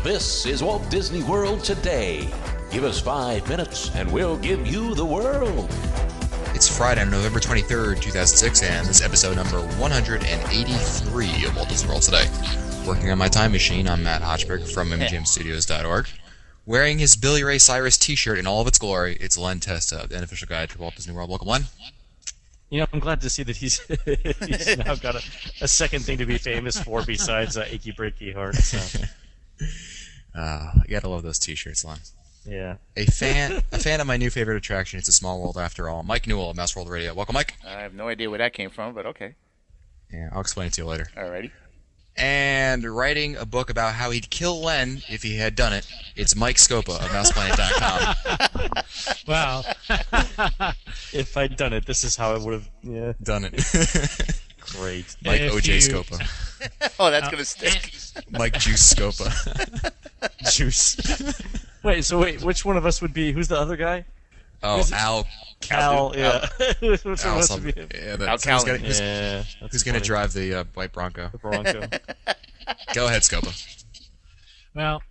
This is Walt Disney World Today. Give us 5 minutes and we'll give you the world. It's Friday, November 23rd, 2006, and this is episode number 183 of Walt Disney World Today. Working on my time machine, I'm Matt Hochberg from MGMstudios.org. Wearing his Billy Ray Cyrus t-shirt in all of its glory, it's Len Testa, the unofficial guide to Walt Disney World. Welcome, Len. You know, I'm glad to see that he's now got a second thing to be famous for besides Achy Breaky Heart. So. You gotta love those t-shirts, Len. Yeah. A fan of my new favorite attraction. It's a small world after all. Mike Newell of Mouse World Radio. Welcome, Mike. I have no idea where that came from, but okay. Yeah, I'll explain it to you later. Alrighty. And writing a book about how he'd kill Len if he had done it, it's Mike Scopa of MousePlanet.com. Wow. If I'd done it, this is how I would have done it. Great. Mike O.J. Scopa. Oh, that's going to stick. Mike Juice Scopa. Juice. Wait, which one of us would be, who's the other guy? Oh, Al. Al, yeah. Which one of Al us would be him? Yeah, Al Callen. Who's going to drive the white Bronco? The Bronco. Go ahead, Scopa. Well,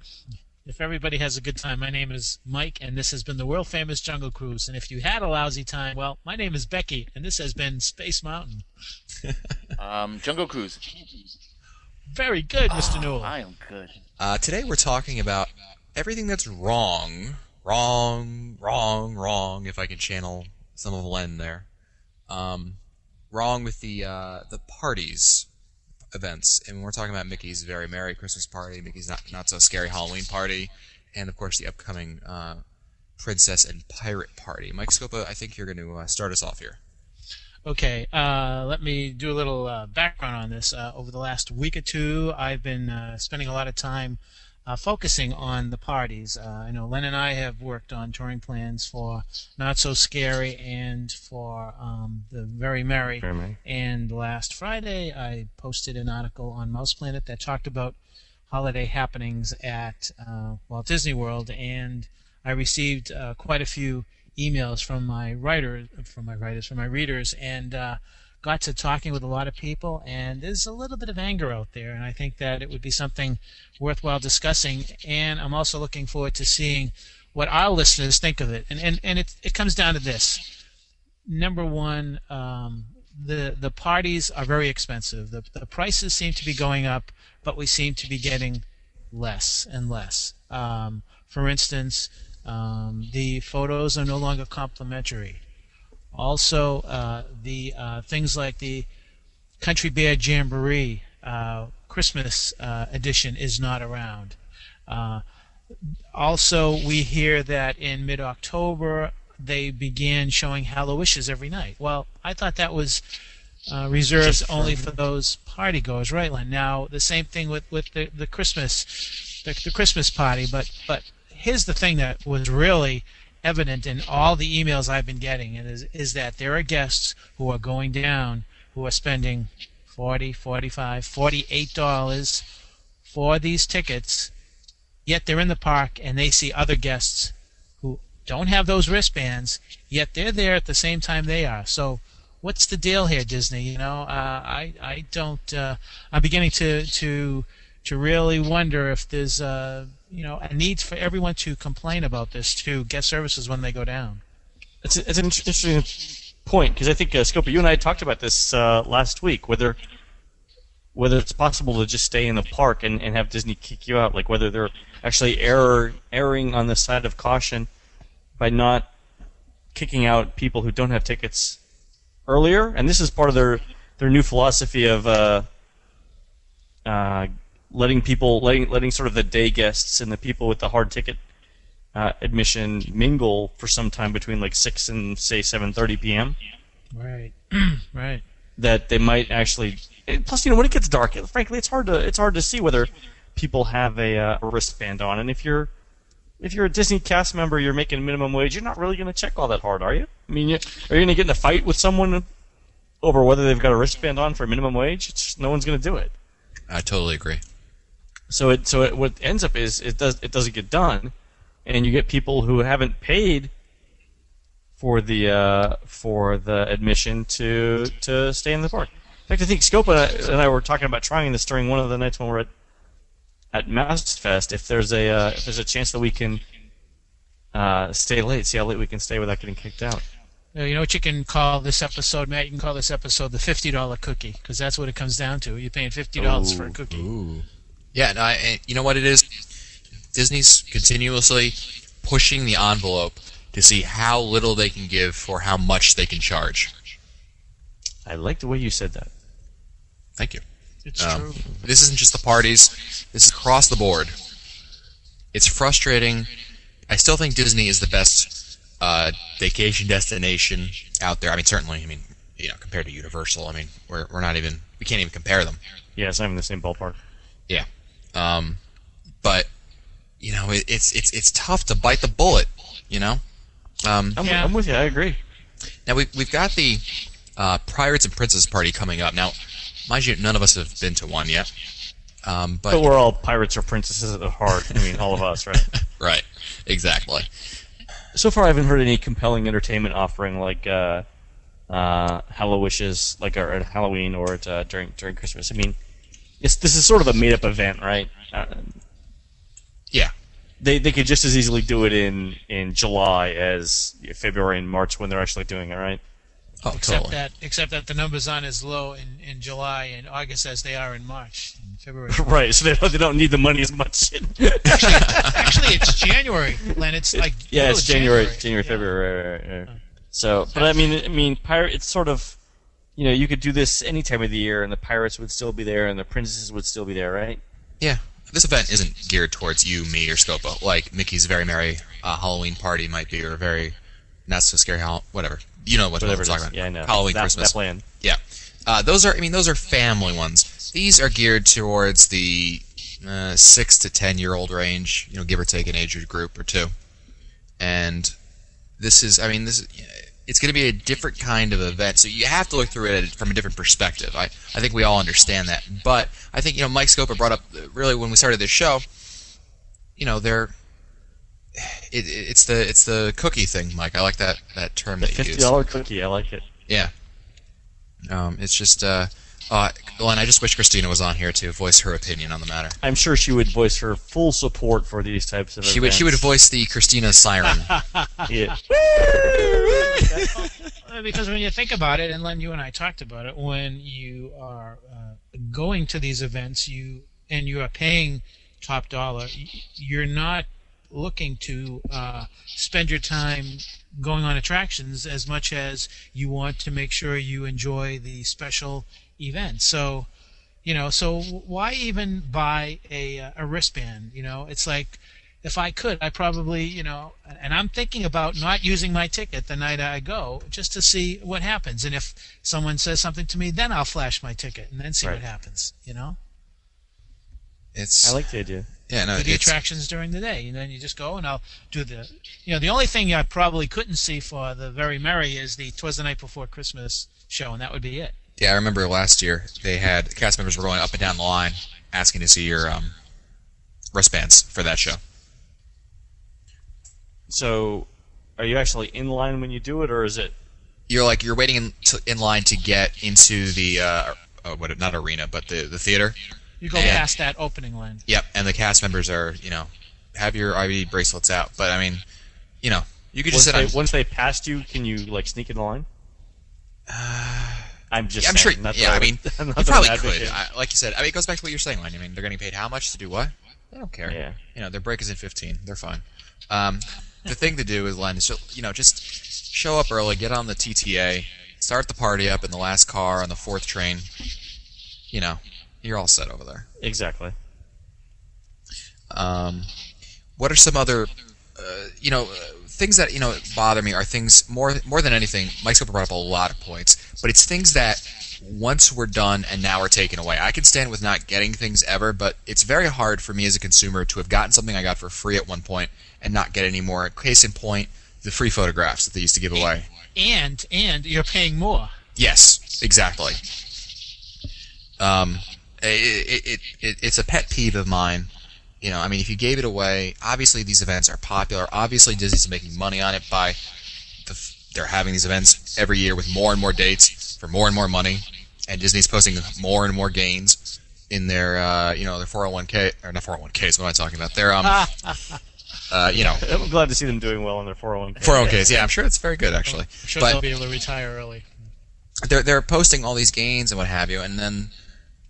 if everybody has a good time, my name is Mike, and this has been the world-famous Jungle Cruise. And if you had a lousy time, well, my name is Becky, and this has been Space Mountain. Jungle Cruise. Very good, Mr. Newell. I am good. Today we're talking about everything that's wrong, if I can channel some of Len there. Wrong with the parties events, and we're talking about Mickey's Very Merry Christmas Party, Mickey's Not So Scary Halloween Party, and of course the upcoming Princess and Pirate Party. Mike Scopa, I think you're going to start us off here. Okay, let me do a little background on this. Over the last week or two, I've been spending a lot of time focusing on the parties. I know Len and I have worked on touring plans for Not So Scary and for the Very Merry. And last Friday, I posted an article on Mouse Planet that talked about holiday happenings at Walt Disney World, and I received quite a few emails from my readers, and got to talking with a lot of people, and there's a little bit of anger out there, and I think that it would be something worthwhile discussing, and I'm also looking forward to seeing what our listeners think of it. And it comes down to this. Number one, the parties are very expensive. The prices seem to be going up, but we seem to be getting less and less. For instance, the photos are no longer complimentary. Also, the things like the Country Bear Jamboree Christmas edition is not around. Also, we hear that in mid-October they began showing Hallowishes every night. Well, I thought that was reserved only for those partygoers, right, Len? Now, the same thing with the Christmas party, but here's the thing that was really evident in all the emails I've been getting is that there are guests who are going down who are spending $40, $45, $48 for these tickets, yet they're in the park and they see other guests who don't have those wristbands, yet they're there at the same time they are. So what's the deal here, Disney? You know, I don't. I'm beginning to really wonder if there's a need for everyone to complain about this to get services when they go down. It's an interesting point, because I think, Scopa, you and I talked about this last week, whether it's possible to just stay in the park and have Disney kick you out, like whether they're actually erring on the side of caution by not kicking out people who don't have tickets earlier. And this is part of their new philosophy of letting sort of the day guests and the people with the hard ticket admission mingle for some time between like 6 and say 7:30 p.m. Right. Right. That they might actually. Plus, when it gets dark, frankly, it's hard to see whether people have a wristband on. And if you're a Disney cast member, you're making minimum wage, you're not really going to check all that hard, are you? I mean, are you going to get in a fight with someone over whether they've got a wristband on for minimum wage? No one's going to do it. I totally agree. So what ends up is it doesn't get done, and you get people who haven't paid for the admission to stay in the park. In fact, I think Scopa and I were talking about trying this during one of the nights when we were at Mouse Fest if there's a chance that we can stay late. See how late we can stay without getting kicked out. You know what you can call this episode, Matt? You can call this episode the $50 cookie, because that's what it comes down to. You're paying $50 for a cookie. Ooh. Yeah, and you know what it is? Disney's continuously pushing the envelope to see how little they can give for how much they can charge. I like the way you said that. Thank you. It's true. This isn't just the parties. This is across the board. It's frustrating. I still think Disney is the best vacation destination out there. I mean, certainly. I mean, compared to Universal, I mean, we can't even compare them. Yeah, it's not even in the same ballpark. Yeah. But it's tough to bite the bullet. I'm with you. I agree. Now we've got the Pirates and Princess party coming up. Now, mind you, none of us have been to one yet. But we're all pirates or princesses at heart. I mean, all of us, right? Right. Exactly. So far, I haven't heard any compelling entertainment offering like Hallowishes, like at Halloween or during Christmas. I mean, this is sort of a made-up event, right? Yeah. They could just as easily do it in July as February and March when they're actually doing it, right? Oh, totally. Except that the numbers aren't as low in July and August as they are in March and February. Right, so they don't need the money as much. Actually, it's January, Len. It's like it's January, Yeah. February. Right. So, but I mean, pirate. It's sort of, you could do this any time of the year, and the pirates would still be there, and the princesses would still be there, right? Yeah. This event isn't geared towards you, me, or Scopo, like Mickey's Very Merry Halloween Party might be, or Very Not So Scary whatever. You know what I'm talking about. Yeah, I know. Halloween, Christmas. That plan. Yeah. Those are family ones. These are geared towards the 6 to 10-year-old range, give or take an age group or two. And this is it's going to be a different kind of event, so you have to look through it from a different perspective. I think we all understand that. But I think, Mike Scopa brought up, really, when we started this show, it's the cookie thing, Mike. I like that term The that you used. $50 cookie, I like it. Yeah. It's just, Glenn, I just wish Christina was on here to voice her opinion on the matter. I'm sure she would voice her full support for these types of events. She would voice the Christina siren. Yeah. Because when you think about it, and Len, you and I talked about it, when you are going to these events, you are paying top dollar, you're not looking to spend your time going on attractions as much as you want to make sure you enjoy the special event. So, so why even buy a wristband? It's like, if I could, I probably, and I'm thinking about not using my ticket the night I go just to see what happens. And if someone says something to me, then I'll flash my ticket and then see what happens, It's. I like the idea. Yeah, no, do the attractions during the day, and then you just go and I'll do the. The only thing I probably couldn't see for the Very Merry is the 'Twas the Night Before Christmas show, and that would be it. Yeah, I remember last year the cast members were going up and down the line asking to see your wristbands for that show. So, are you actually in line when you do it, or is it? You're waiting in line to get into the not arena, but the theater. You go past that opening line. Yep, and the cast members are have your ID bracelets out, but I mean, you could just sit on. Once they passed you, can you sneak in the line? I'm just. I'm sure. saying, Yeah, I mean, I'm you not probably an could. advocate. Like you said, it goes back to what you're saying, Len. I mean, they're getting paid how much to do what? They don't care. Yeah. Their break is in 15. They're fine. The thing to do is, Len, is just show up early, get on the TTA, start the party up in the last car on the 4th train. You're all set over there. Exactly. What are some other, things that bother me are things more than anything. Mike's brought up a lot of points, but it's things that once were done and now are taken away. I can stand with not getting things ever, but it's very hard for me as a consumer to have gotten something I got for free at one point and not get any more. Case in point, the free photographs that they used to give away. And you're paying more. Yes, exactly. It's a pet peeve of mine. If you gave it away, obviously these events are popular. Obviously Disney's making money on it by they're having these events every year with more and more dates for more and more money, and Disney's posting more and more gains. in their their 401k or not 401ks. What am I talking about? Their I'm glad to see them doing well in their 401k. 401ks. Yeah, I'm sure it's very good actually. I'm sure But they'll be able to retire early. they're posting all these gains and what have you, and then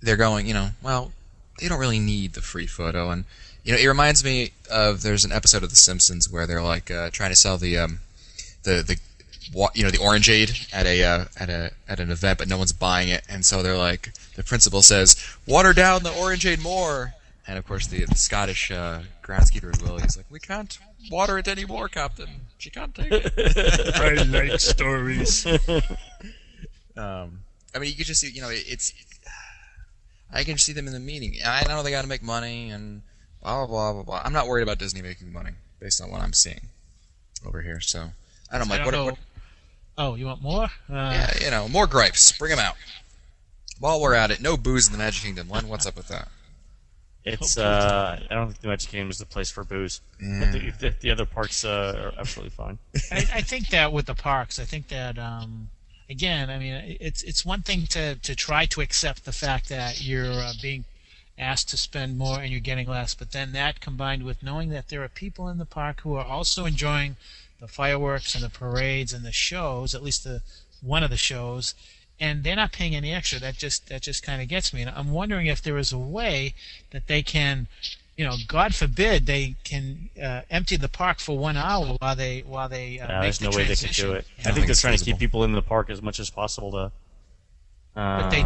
they're going, well, they don't really need the free photo, and it reminds me of there's an episode of The Simpsons where they're like trying to sell the orangeade at an event, but no one's buying it, and so they're like, the principal says, "Water down the orangeade more," and of course the Scottish groundskeeper is Willie. He's like, "We can't water it anymore, Captain. She can't take it." I like stories. I mean, you could just see, I can see them in the meeting. I know they got to make money and blah, blah, blah, blah, blah. I'm not worried about Disney making money based on what I'm seeing over here. So, I don't know, Mike. What, Oh, you want more? yeah, more gripes. Bring them out. While we're at it, no booze in the Magic Kingdom. Len, what's up with that? It's I don't think the Magic Kingdom is the place for booze. Yeah. The other parks are absolutely fine. I think that with the parks, I think that again, I mean, it's one thing to try to accept the fact that you're being asked to spend more and you're getting less, but then that combined with knowing that there are people in the park who are also enjoying the fireworks and the parades and the shows, at least one of the shows, and they're not paying any extra. That just kind of gets me. And I'm wondering if there is a way that they can, God forbid, they can empty the park for 1 hour while they make there's the no way they can transition. do it. I I think they're it's trying to feasible. keep people in the park as much as possible to. But they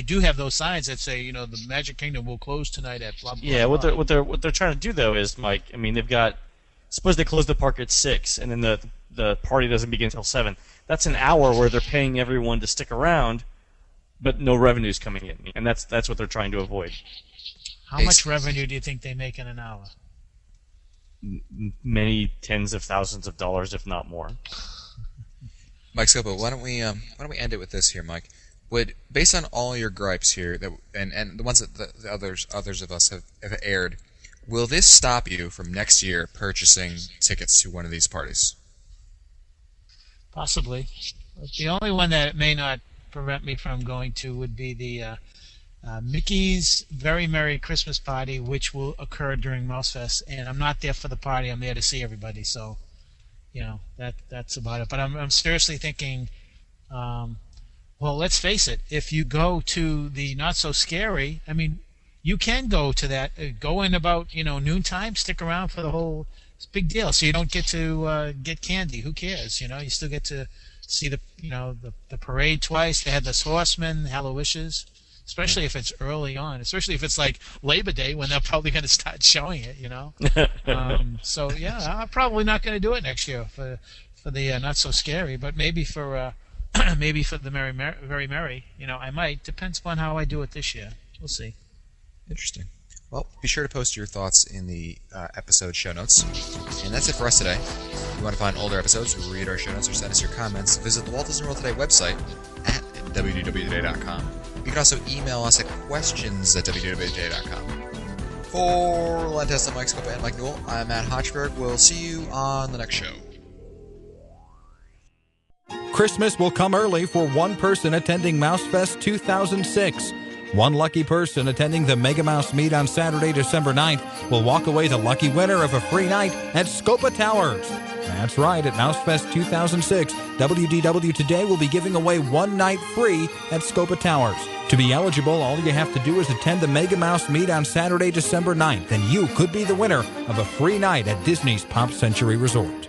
do have those signs that say, the Magic Kingdom will close tonight at blah blah. Yeah, blah. what they're trying to do though is, Mike. I mean, they've got. Suppose they close the park at 6, and then the party doesn't begin until 7. That's an hour where they're paying everyone to stick around, but no revenue's coming in, and that's what they're trying to avoid. How much revenue do you think they make in an hour? Many tens of thousands of dollars, if not more. Mike Scopo, why don't we end it with this here, Mike? Based on all your gripes here, and the ones that the others of us have aired, will this stop you from next year purchasing tickets to one of these parties? Possibly. The only one that it may not prevent me from going to would be the Mickey's Very Merry Christmas Party, which will occur during Mousefest, and I'm not there for the party. I'm there to see everybody. So, that's about it. But I'm seriously thinking. Well, let's face it. If you go to the Not So Scary, I mean, you can go to that. Go in about noontime. Stick around for the whole. It's a big deal. So you don't get to get candy. Who cares? You still get to see the parade twice. They had this Horseman, Hallowishes, especially if it's early on. Especially if it's like Labor Day when they're probably going to start showing it. So yeah, I'm probably not going to do it next year for the Not So Scary, but maybe for maybe for the Very Merry. I might. Depends upon how I do it this year. We'll see. Interesting. Well, be sure to post your thoughts in the episode show notes. And that's it for us today. If you want to find older episodes, read our show notes, or send us your comments, visit the Walt Disney World Today website at www.today.com. You can also email us at questions@www.today.com. For Len Testa, Mike Scopa, and Mike Newell, I'm Matt Hochberg. We'll see you on the next show. Christmas will come early for one person attending MouseFest 2006. One lucky person attending the Mega Mouse Meet on Saturday, December 9th will walk away the lucky winner of a free night at Scopa Towers. That's right, at MouseFest 2006, WDW Today will be giving away one night free at Scopa Towers. To be eligible, all you have to do is attend the Mega Mouse Meet on Saturday, December 9th, and you could be the winner of a free night at Disney's Pop Century Resort.